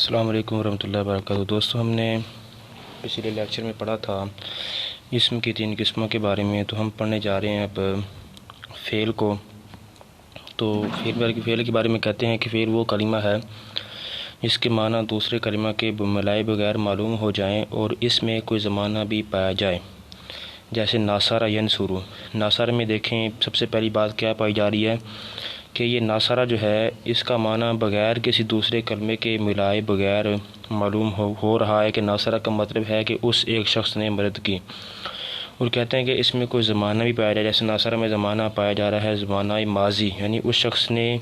السلام علیکم ورحمۃ اللہ وبرکاتہ۔ دوستو، ہم نے پچھلے لیکچر میں پڑھا تھا اسم کی 3 قسموں کے بارے میں، تو ہم پڑھنے جا رہے ہیں اب فعل کو۔ تو فعل کے بارے میں کہتے ہیں کہ فعل وہ کلمہ ہے جس کے معنی دوسرے کلمہ کے ملائے بغیر معلوم ہو جائیں اور اس میں کوئی زمانہ بھی پایا جائے، جیسے ناصرہ ینصرو۔ ناصرہ میں دیکھیں سب سے پہلی بات کیا پائی جا رہی ہے کہ یہ ناصرہ جو ہے اس کا معنی بغیر کسی دوسرے کلمے کے ملائے بغیر معلوم ہو رہا ہے کہ ناصرہ کا مطلب ہے کہ اس ایک شخص نے مدد کی، اور کہتے ہیں کہ اس میں کوئی زمانہ بھی پایا جائے، جیسے ناصرہ میں زمانہ پایا جا رہا ہے زمانہ ماضی، یعنی اس شخص نے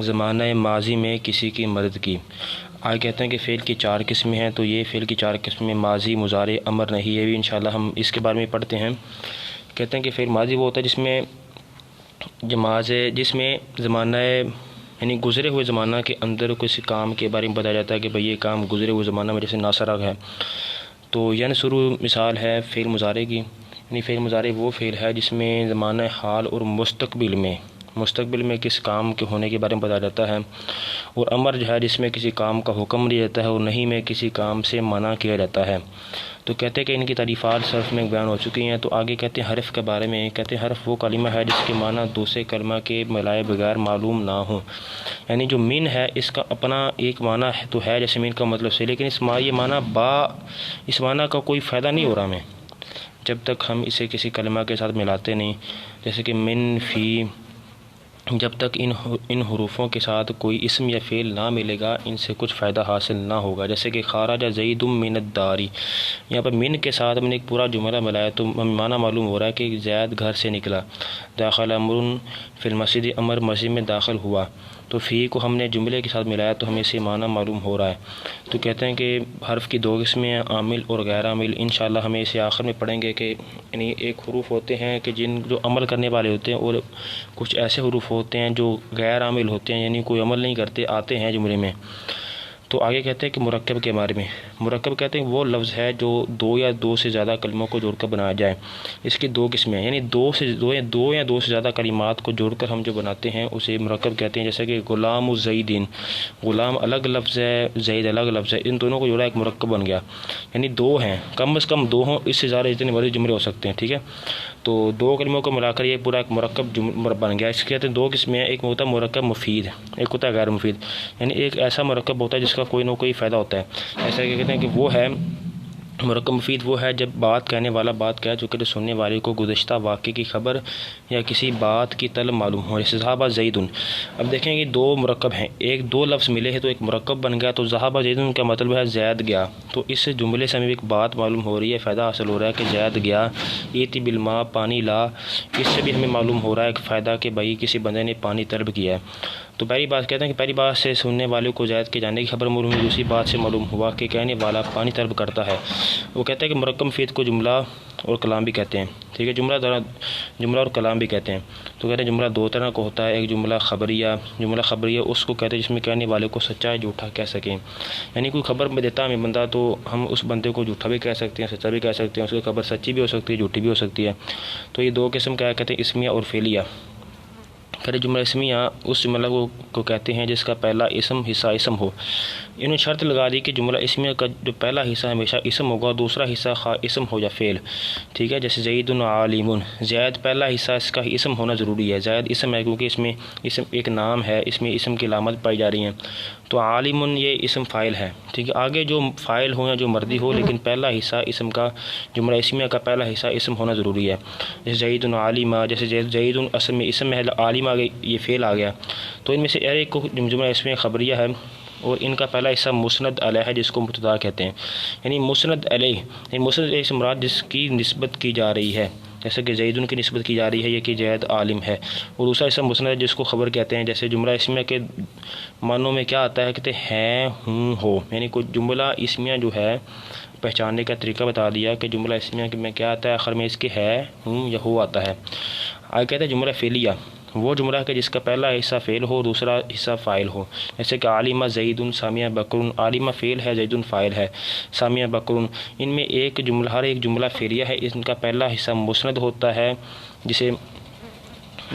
زمانہ ماضی میں کسی کی مدد کی۔ آگے کہتے ہیں کہ فعل کی 4 قسمیں ہیں، تو یہ فعل کی 4 قسمیں ماضی، مضارع، امر نہیں، یہ بھی انشاءاللہ ہم اس کے بارے میں پڑھتے ہیں۔ کہتے ہیں کہ فعل ماضی وہ ہوتا ہے جس میں زمانہ یعنی گزرے ہوئے زمانہ کے اندر کسی کام کے بارے میں بتایا جاتا ہے کہ بھئی یہ کام گزرے ہوئے زمانہ میں، جیسے ناصرہ ہے۔ تو ینصرو مثال ہے فعل مضارع کی، یعنی فعل مضارع وہ فعل ہے جس میں زمانہ حال اور مستقبل میں کس کام کے ہونے کے بارے میں بتایا جاتا ہے، اور امر جو ہے جس میں کسی کام کا حکم دیا جاتا ہے اور نہیں میں کسی کام سے منع کیا جاتا ہے۔ تو کہتے ہیں کہ ان کی تعریفات صرف میں بیان ہو چکی ہیں۔ تو آگے کہتے ہیں حرف کے بارے میں، کہتے ہیں حرف وہ کلمہ ہے جس کے معنی دوسرے کلمہ کے ملائے بغیر معلوم نہ ہوں، یعنی جو من ہے اس کا اپنا ایک معنی تو ہے، جیسے من کا مطلب سے، لیکن اس معنی کا کوئی فائدہ نہیں ہو رہا ہمیں جب تک ہم اسے کسی کلمہ کے ساتھ ملاتے نہیں، جیسے کہ من، فی، جب تک ان حروفوں کے ساتھ کوئی اسم یا فعل نہ ملے گا ان سے کچھ فائدہ حاصل نہ ہوگا۔ جیسے کہ خرج زید من الدار، یہاں پر من کے ساتھ ہم نے ایک پورا جملہ ملایا تو معنی معلوم ہو رہا ہے کہ زید گھر سے نکلا۔ داخل امر فی المسجد، امر مسجد میں داخل ہوا، تو فی کو ہم نے جملے کے ساتھ ملایا تو ہمیں سے معنی معلوم ہو رہا ہے۔ تو کہتے ہیں کہ حرف کی 2 قسمیں ہیں، عامل اور غیر عامل۔ انشاءاللہ ہمیں اسے آخر میں پڑھیں گے کہ یعنی ایک حروف ہوتے ہیں کہ جو عمل کرنے والے ہوتے ہیں، اور کچھ ایسے حروف ہوتے ہیں جو غیر عامل ہوتے ہیں، یعنی کوئی عمل نہیں کرتے، آتے ہیں جملے میں۔ تو آگے کہتے ہیں کہ مرکب کے بارے میں۔ مرکب کہتے ہیں وہ لفظ ہے جو 2 یا 2 سے زیادہ کلموں کو جوڑ کر بنایا جائے۔ اس کی 2 قسمیں ہیں، یعنی 2 یا 2 سے زیادہ کلمات کو جوڑ کر ہم جو بناتے ہیں اسے مرکب کہتے ہیں۔ جیسے کہ غلام الزیدین، غلام الگ لفظ ہے، زید الگ لفظ ہے، ان دونوں کو جوڑا ایک مرکب بن گیا، یعنی 2 ہیں، کم از کم 2 ہوں، اس سے زیادہ جتنے مرضی جملے ہو سکتے ہیں، ٹھیک ہے۔ تو 2 کلموں کو ملا کر یہ پورا ایک مرکب بن گیا۔ اس کے کہتے ہیں 2 قسمیں ہیں، ایک ہوتا ہے مرکب مفید، ایک ہوتا ہے غیر مفید، یعنی ایک ایسا مرکب ہوتا ہے جس کا کوئی نہ کوئی فائدہ ہوتا ہے۔ ایسا کہ کہتے ہیں کہ وہ ہے مرکب مفید، وہ ہے جب بات کہنے والا بات کہہ چکے تو سننے والے کو گزشتہ واقعے کی خبر یا کسی بات کی طلب معلوم ہو، جیسے ذہب زید۔ اب دیکھیں کہ 2 مرکب ہیں، 2 لفظ ملے ہیں تو ایک مرکب بن گیا۔ تو ذہب زید کا مطلب ہے زید گیا، تو اس جملے سے ہمیں ایک بات معلوم ہو رہی ہے، فائدہ حاصل ہو رہا ہے کہ زید گیا۔ ایتی بالماء، پانی لا، اس سے بھی ہمیں معلوم ہو رہا ہے ایک فائدہ کہ بھائی کسی بندے نے پانی طلب کیا ہے۔ تو پہلی بات کہتے ہیں کہ پہلی بات سے سننے والے کو زید کے جانے کی خبر معلوم ہوئی، دوسری بات سے معلوم ہوا کہ کہنے والا پانی طلب کرتا ہے۔ وہ کہتے ہیں کہ مرکب مفید کو جملہ اور کلام بھی کہتے ہیں، ٹھیک ہے، جملہ اور کلام بھی کہتے ہیں۔ تو کہتے ہیں جملہ 2 طرح کا ہوتا ہے، ایک جملہ خبریہ اس کو کہتے ہیں جس میں کہنے والے کو سچا یا جھوٹا کہہ سکیں، یعنی کوئی خبر میں دیتا ہمیں بندہ تو ہم اس بندے کو جھوٹا بھی کہہ سکتے ہیں، سچا بھی کہہ سکتے ہیں، اس کی خبر سچی بھی ہو سکتی ہے، جھوٹی بھی ہو سکتی ہے۔ تو یہ 2 قسم کیا کہتے ہیں، اسمیہ اور فعلیہ۔ پھر جملہ اسمیہ اس جملہ کو کہتے ہیں جس کا پہلا حصہ اسم ہو۔ انہوں نے شرط لگا دی کہ جملہ اسمیہ کا جو پہلا حصہ ہمیشہ اسم ہوگا، دوسرا حصہ خواہ اسم ہو یا فعل، ٹھیک ہے۔ جیسے زید عالم، زید پہلا حصہ اس کا اسم ہونا ضروری ہے، زید اسم ہے کیونکہ اس میں اسم ایک نام ہے، اس میں اسم کی علامت پائی جا رہی ہیں۔ تو عالم یہ اسم فاعل ہے، ٹھیک ہے، آگے جو فاعل ہو یا جو مردی ہو، لیکن پہلا حصہ اسم کا، جملہ اسمیہ کا پہلا حصہ اسم ہونا ضروری ہے۔ جیسے زید عالم، جیسے زید اصل میں اسم ہے، عالم آگے یہ فعل آ گیا۔ تو ان میں سے ایک کو جملہ اسمیہ خبریہ ہے، اور ان کا پہلا حصہ مسند علیہ ہے جس کو مبتدا کہتے ہیں، یعنی مسند علیہ، یعنی مسند علیہ سے مراد جس کی نسبت کی جا رہی ہے، جیسے کہ زید کی نسبت کی جا رہی ہے، یہ کہ زید عالم ہے، اور دوسرا حصہ مسند ہے جس کو خبر کہتے ہیں۔ جیسے جملہ اسمیہ کے معنوں میں کیا آتا ہے، کہتے ہیں ہوں، ہو، یعنی کوئی جملہ اسمیہ جو ہے پہچاننے کا طریقہ بتا دیا کہ جملہ اسمیہ میں کیا آتا ہے، آخر میں اس کے ہے، ہوں یا ہو آتا ہے۔ آگے کہتے ہیں جملہ فعلیہ، وہ جملہ کہ جس کا پہلا حصہ فعل ہو، دوسرا حصہ فاعل ہو، جیسے کہ عالمہ زید سامعہ بکر، عالمہ فعل ہے، زید فاعل ہے، سامعہ بکر۔ ان میں ہر ایک جملہ فعلیہ ہے، ان کا پہلا حصہ مسند ہوتا ہے، جسے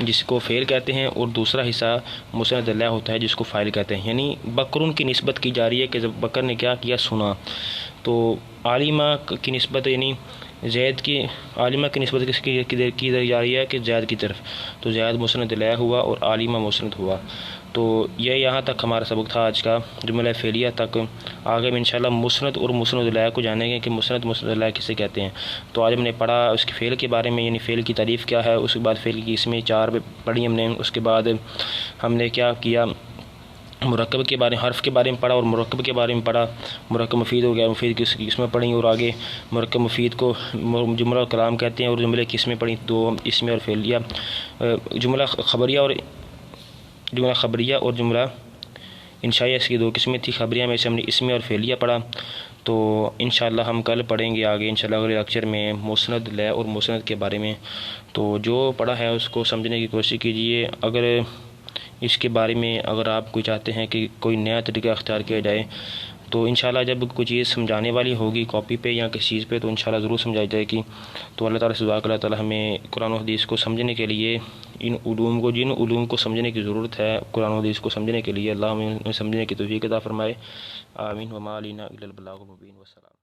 جس کو فعل کہتے ہیں، اور دوسرا حصہ مسند له ہوتا ہے جس کو فاعل کہتے ہیں. یعنی بکرن کی نسبت کی جا رہی ہے کہ جب بکر نے کیا کیا، سنا. تو عالمہ کی نسبت یعنی زید کی، عالمہ کی نسبت کس کی جا رہی ہے کہ زید کی طرف. تو زید مسند له ہوا اور عالمہ مسند ہوا. تو یہ یہاں تک ہمارا سبق تھا آج کا، جملہ فعلیہ تک. آگے میں انشاءاللہ مسند اور مسند له کو جانیں گے کہ مسند له کسے کہتے ہیں. تو آج ہم نے پڑھا اس کے فعل کے بارے میں، یعنی فعل کی تعریف کیا ہے. اس کے بعد فعل کی اسمیں 4 پڑھی ہم نے. اس کے بعد ہم نے کیا کیا، مرکب کے بارے، حرف کے بارے میں پڑھا اور مرکب کے بارے میں پڑھا. مرکب مفید ہو گیا، مفید کی قسمیں پڑھیں، اور آگے مرکب مفید کو جملہ اور کلام کہتے ہیں، اور جملے کی قسمیں پڑھیں، 2 اسم اور فعلیہ. جملہ خبریہ اور جملہ انشائیہ، اس کی 2 قسمیں تھیں. خبریہ میں سے ہم نے اسم اور فعلیہ پڑھا. تو انشاءاللہ ہم کل پڑھیں گے آگے انشاءاللہ اگلے لیکچر میں مسند له اور مسند کے بارے میں. تو جو پڑھا ہے اس کو سمجھنے کی کوشش کیجیے. اگر اس کے بارے میں اگر آپ کوئی چاہتے ہیں کہ کوئی نیا طریقہ اختیار کیا جائے، تو انشاءاللہ جب کوئی چیز سمجھانے والی ہوگی کاپی پہ یا کسی چیز پہ، تو انشاءاللہ ضرور سمجھائی جائے گی. تو اللہ تعالیٰ سے دعا کہ اللہ تعالیٰ ہمیں قرآن و حدیث کو سمجھنے کے لیے، جن علوم کو سمجھنے کی ضرورت ہے قرآن و حدیث کو سمجھنے کے لیے، اللہ ہمیں سمجھنے کی توفیق عطا فرمائے. آمین. وما علینا الا البلاغ المبین. والسلام.